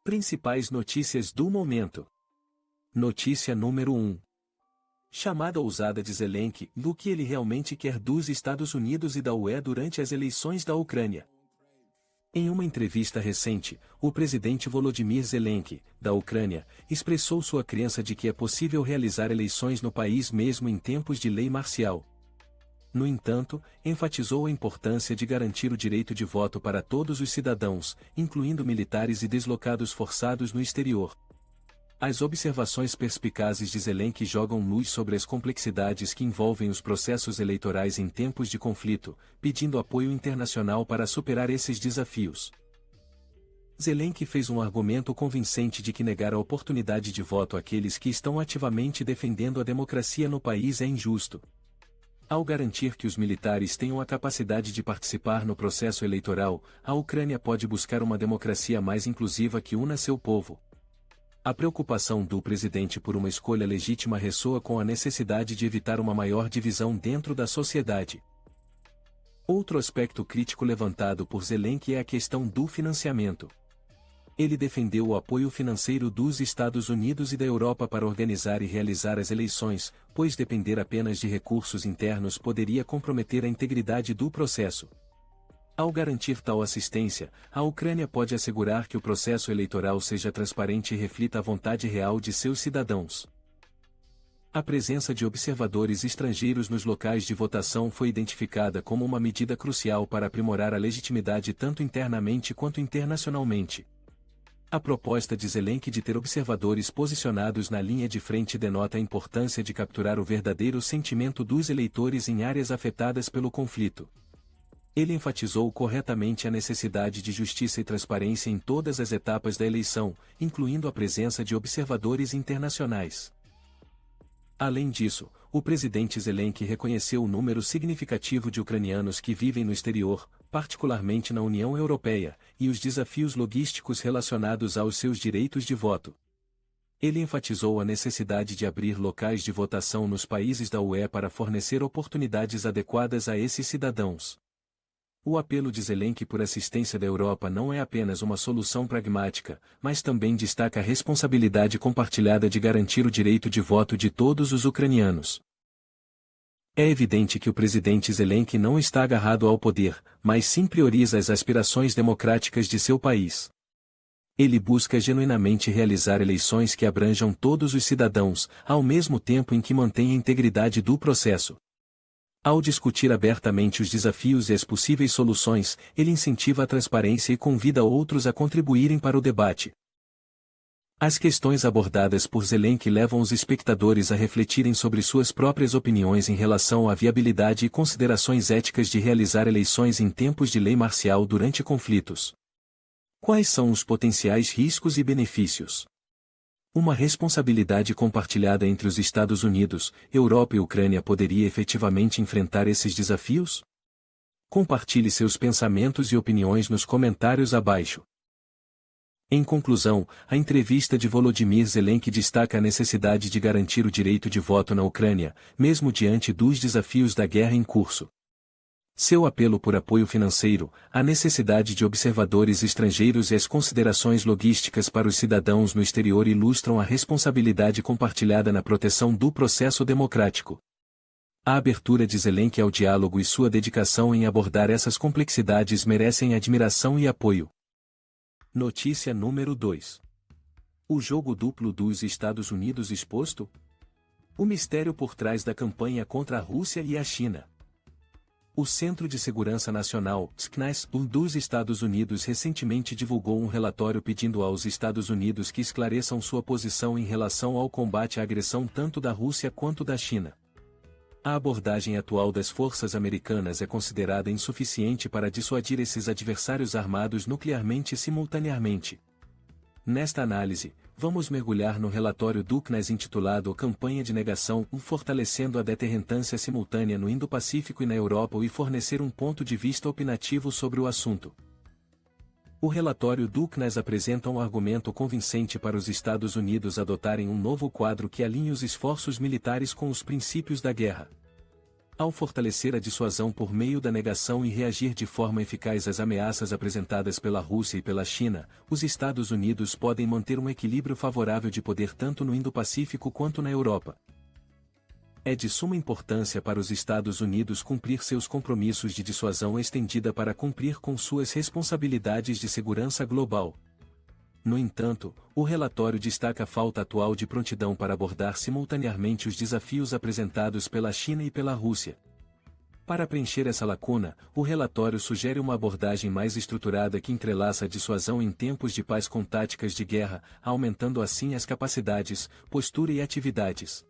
Principais notícias do momento. Notícia número 1. Chamada ousada de Zelensky do que ele realmente quer dos Estados Unidos e da UE durante as eleições da Ucrânia. Em uma entrevista recente, o presidente Volodymyr Zelensky, da Ucrânia, expressou sua crença de que é possível realizar eleições no país mesmo em tempos de lei marcial. No entanto, enfatizou a importância de garantir o direito de voto para todos os cidadãos, incluindo militares e deslocados forçados no exterior. As observações perspicazes de Zelensky jogam luz sobre as complexidades que envolvem os processos eleitorais em tempos de conflito, pedindo apoio internacional para superar esses desafios. Zelensky fez um argumento convincente de que negar a oportunidade de voto àqueles que estão ativamente defendendo a democracia no país é injusto. Ao garantir que os militares tenham a capacidade de participar no processo eleitoral, a Ucrânia pode buscar uma democracia mais inclusiva que una seu povo. A preocupação do presidente por uma escolha legítima ressoa com a necessidade de evitar uma maior divisão dentro da sociedade. Outro aspecto crítico levantado por Zelensky é a questão do financiamento. Ele defendeu o apoio financeiro dos Estados Unidos e da Europa para organizar e realizar as eleições, pois depender apenas de recursos internos poderia comprometer a integridade do processo. Ao garantir tal assistência, a Ucrânia pode assegurar que o processo eleitoral seja transparente e reflita a vontade real de seus cidadãos. A presença de observadores estrangeiros nos locais de votação foi identificada como uma medida crucial para aprimorar a legitimidade tanto internamente quanto internacionalmente. A proposta de Zelensky de ter observadores posicionados na linha de frente denota a importância de capturar o verdadeiro sentimento dos eleitores em áreas afetadas pelo conflito. Ele enfatizou corretamente a necessidade de justiça e transparência em todas as etapas da eleição, incluindo a presença de observadores internacionais. Além disso, o presidente Zelensky reconheceu o número significativo de ucranianos que vivem no exterior, particularmente na União Europeia, e os desafios logísticos relacionados aos seus direitos de voto. Ele enfatizou a necessidade de abrir locais de votação nos países da UE para fornecer oportunidades adequadas a esses cidadãos. O apelo de Zelensky por assistência da Europa não é apenas uma solução pragmática, mas também destaca a responsabilidade compartilhada de garantir o direito de voto de todos os ucranianos. É evidente que o presidente Zelensky não está agarrado ao poder, mas sim prioriza as aspirações democráticas de seu país. Ele busca genuinamente realizar eleições que abranjam todos os cidadãos, ao mesmo tempo em que mantém a integridade do processo. Ao discutir abertamente os desafios e as possíveis soluções, ele incentiva a transparência e convida outros a contribuírem para o debate. As questões abordadas por Zelensky levam os espectadores a refletirem sobre suas próprias opiniões em relação à viabilidade e considerações éticas de realizar eleições em tempos de lei marcial durante conflitos. Quais são os potenciais riscos e benefícios? Uma responsabilidade compartilhada entre os Estados Unidos, Europa e Ucrânia poderia efetivamente enfrentar esses desafios? Compartilhe seus pensamentos e opiniões nos comentários abaixo. Em conclusão, a entrevista de Volodymyr Zelensky destaca a necessidade de garantir o direito de voto na Ucrânia, mesmo diante dos desafios da guerra em curso. Seu apelo por apoio financeiro, a necessidade de observadores estrangeiros e as considerações logísticas para os cidadãos no exterior ilustram a responsabilidade compartilhada na proteção do processo democrático. A abertura de Zelensky ao diálogo e sua dedicação em abordar essas complexidades merecem admiração e apoio. Notícia número 2. O jogo duplo dos Estados Unidos exposto? O mistério por trás da campanha contra a Rússia e a China. O Centro de Segurança Nacional, CNSA, dos Estados Unidos recentemente divulgou um relatório pedindo aos Estados Unidos que esclareçam sua posição em relação ao combate à agressão tanto da Rússia quanto da China. A abordagem atual das forças americanas é considerada insuficiente para dissuadir esses adversários armados nuclearmente simultaneamente. Nesta análise, vamos mergulhar no relatório do CNSA intitulado Campanha de Negação, fortalecendo a deterrentância simultânea no Indo-Pacífico e na Europa e fornecer um ponto de vista opinativo sobre o assunto. O relatório do CNSA apresenta um argumento convincente para os Estados Unidos adotarem um novo quadro que alinhe os esforços militares com os princípios da guerra. Ao fortalecer a dissuasão por meio da negação e reagir de forma eficaz às ameaças apresentadas pela Rússia e pela China, os Estados Unidos podem manter um equilíbrio favorável de poder tanto no Indo-Pacífico quanto na Europa. É de suma importância para os Estados Unidos cumprir seus compromissos de dissuasão estendida para cumprir com suas responsabilidades de segurança global. No entanto, o relatório destaca a falta atual de prontidão para abordar simultaneamente os desafios apresentados pela China e pela Rússia. Para preencher essa lacuna, o relatório sugere uma abordagem mais estruturada que entrelaça a dissuasão em tempos de paz com táticas de guerra, aumentando assim as capacidades, postura e atividades.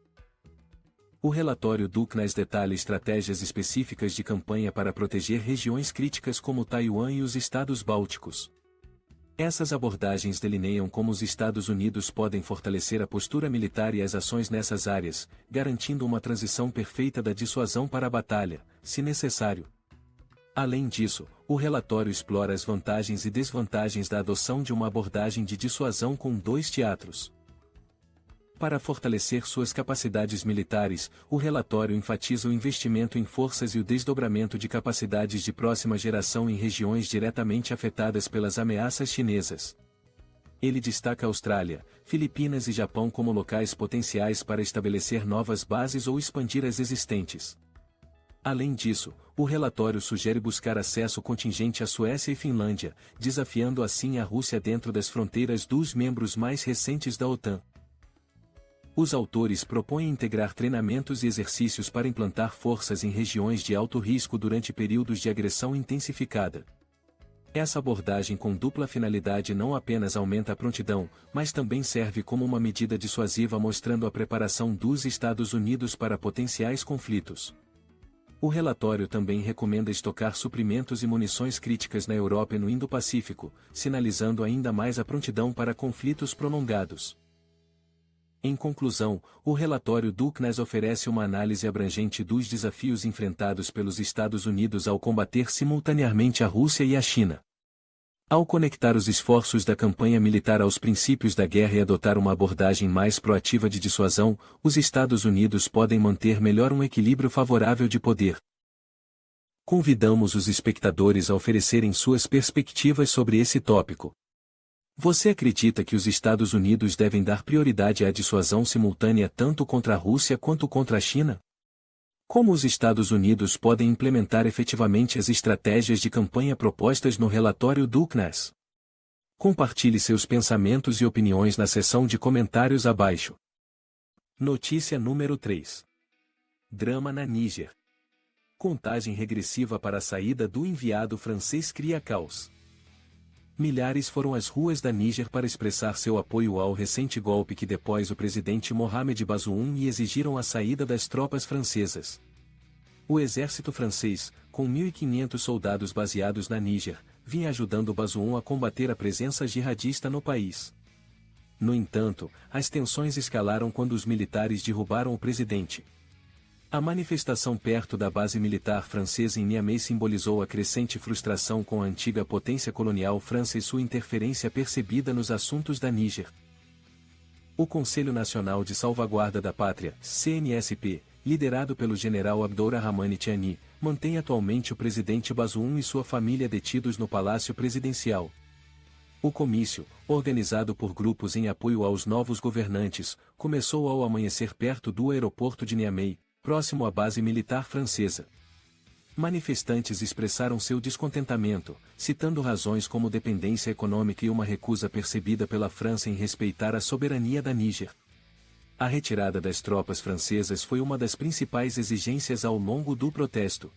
O relatório do CNES detalha estratégias específicas de campanha para proteger regiões críticas como Taiwan e os Estados Bálticos. Essas abordagens delineiam como os Estados Unidos podem fortalecer a postura militar e as ações nessas áreas, garantindo uma transição perfeita da dissuasão para a batalha, se necessário. Além disso, o relatório explora as vantagens e desvantagens da adoção de uma abordagem de dissuasão com dois teatros. Para fortalecer suas capacidades militares, o relatório enfatiza o investimento em forças e o desdobramento de capacidades de próxima geração em regiões diretamente afetadas pelas ameaças chinesas. Ele destaca Austrália, Filipinas e Japão como locais potenciais para estabelecer novas bases ou expandir as existentes. Além disso, o relatório sugere buscar acesso contingente à Suécia e Finlândia, desafiando assim a Rússia dentro das fronteiras dos membros mais recentes da OTAN. Os autores propõem integrar treinamentos e exercícios para implantar forças em regiões de alto risco durante períodos de agressão intensificada. Essa abordagem com dupla finalidade não apenas aumenta a prontidão, mas também serve como uma medida dissuasiva mostrando a preparação dos Estados Unidos para potenciais conflitos. O relatório também recomenda estocar suprimentos e munições críticas na Europa e no Indo-Pacífico, sinalizando ainda mais a prontidão para conflitos prolongados. Em conclusão, o relatório do CNES oferece uma análise abrangente dos desafios enfrentados pelos Estados Unidos ao combater simultaneamente a Rússia e a China. Ao conectar os esforços da campanha militar aos princípios da guerra e adotar uma abordagem mais proativa de dissuasão, os Estados Unidos podem manter melhor um equilíbrio favorável de poder. Convidamos os espectadores a oferecerem suas perspectivas sobre esse tópico. Você acredita que os Estados Unidos devem dar prioridade à dissuasão simultânea tanto contra a Rússia quanto contra a China? Como os Estados Unidos podem implementar efetivamente as estratégias de campanha propostas no relatório do CNES? Compartilhe seus pensamentos e opiniões na seção de comentários abaixo. Notícia número 3. Drama na Níger. Contagem regressiva para a saída do enviado francês cria caos. Milhares foram às ruas da Níger para expressar seu apoio ao recente golpe que depôs o presidente Mohamed Bazoum e exigiram a saída das tropas francesas. O exército francês, com 1.500 soldados baseados na Níger, vinha ajudando Bazoum a combater a presença jihadista no país. No entanto, as tensões escalaram quando os militares derrubaram o presidente. A manifestação perto da base militar francesa em Niamey simbolizou a crescente frustração com a antiga potência colonial França e sua interferência percebida nos assuntos da Níger. O Conselho Nacional de Salvaguarda da Pátria, CNSP, liderado pelo general Abdourahmane Tiani, mantém atualmente o presidente Bazoum e sua família detidos no Palácio Presidencial. O comício, organizado por grupos em apoio aos novos governantes, começou ao amanhecer perto do aeroporto de Niamey, próximo à base militar francesa. Manifestantes expressaram seu descontentamento, citando razões como dependência econômica e uma recusa percebida pela França em respeitar a soberania da Níger. A retirada das tropas francesas foi uma das principais exigências ao longo do protesto.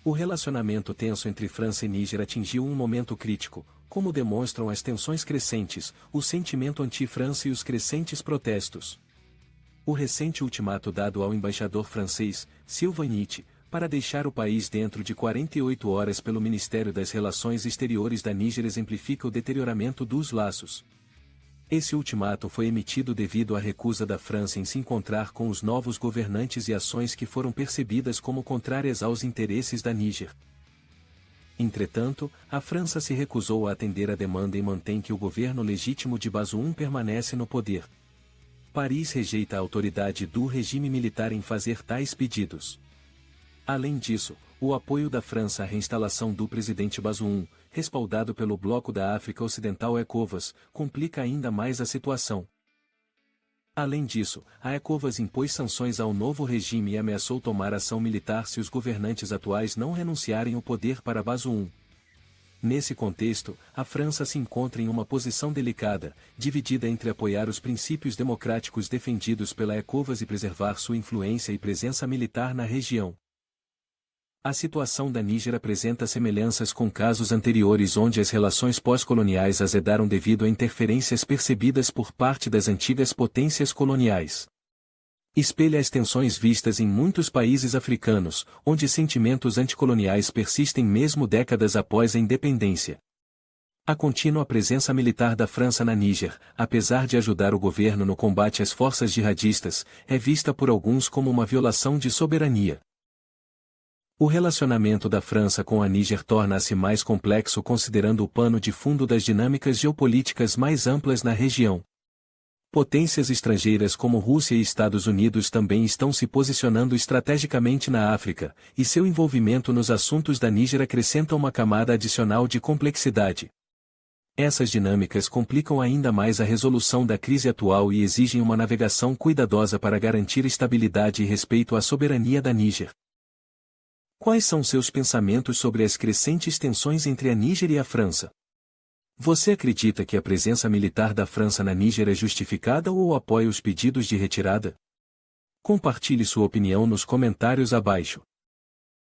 O relacionamento tenso entre França e Níger atingiu um momento crítico, como demonstram as tensões crescentes, o sentimento anti-França e os crescentes protestos. O recente ultimato dado ao embaixador francês, Sylvain Nitti, para deixar o país dentro de 48 horas pelo Ministério das Relações Exteriores da Níger exemplifica o deterioramento dos laços. Esse ultimato foi emitido devido à recusa da França em se encontrar com os novos governantes e ações que foram percebidas como contrárias aos interesses da Níger. Entretanto, a França se recusou a atender a demanda e mantém que o governo legítimo de Bazoum permanece no poder. Paris rejeita a autoridade do regime militar em fazer tais pedidos. Além disso, o apoio da França à reinstalação do presidente Bazoum, respaldado pelo Bloco da África Ocidental ECOWAS, complica ainda mais a situação. Além disso, a ECOWAS impôs sanções ao novo regime e ameaçou tomar ação militar se os governantes atuais não renunciarem o poder para Bazoum. Nesse contexto, a França se encontra em uma posição delicada, dividida entre apoiar os princípios democráticos defendidos pela ECOWAS e preservar sua influência e presença militar na região. A situação da Níger apresenta semelhanças com casos anteriores onde as relações pós-coloniais azedaram devido a interferências percebidas por parte das antigas potências coloniais. Espelha as tensões vistas em muitos países africanos, onde sentimentos anticoloniais persistem mesmo décadas após a independência. A contínua presença militar da França na Níger, apesar de ajudar o governo no combate às forças jihadistas, é vista por alguns como uma violação de soberania. O relacionamento da França com a Níger torna-se mais complexo considerando o pano de fundo das dinâmicas geopolíticas mais amplas na região. Potências estrangeiras como Rússia e Estados Unidos também estão se posicionando estrategicamente na África, e seu envolvimento nos assuntos da Níger acrescenta uma camada adicional de complexidade. Essas dinâmicas complicam ainda mais a resolução da crise atual e exigem uma navegação cuidadosa para garantir estabilidade e respeito à soberania da Níger. Quais são seus pensamentos sobre as crescentes tensões entre a Níger e a França? Você acredita que a presença militar da França na Níger é justificada ou apoia os pedidos de retirada? Compartilhe sua opinião nos comentários abaixo.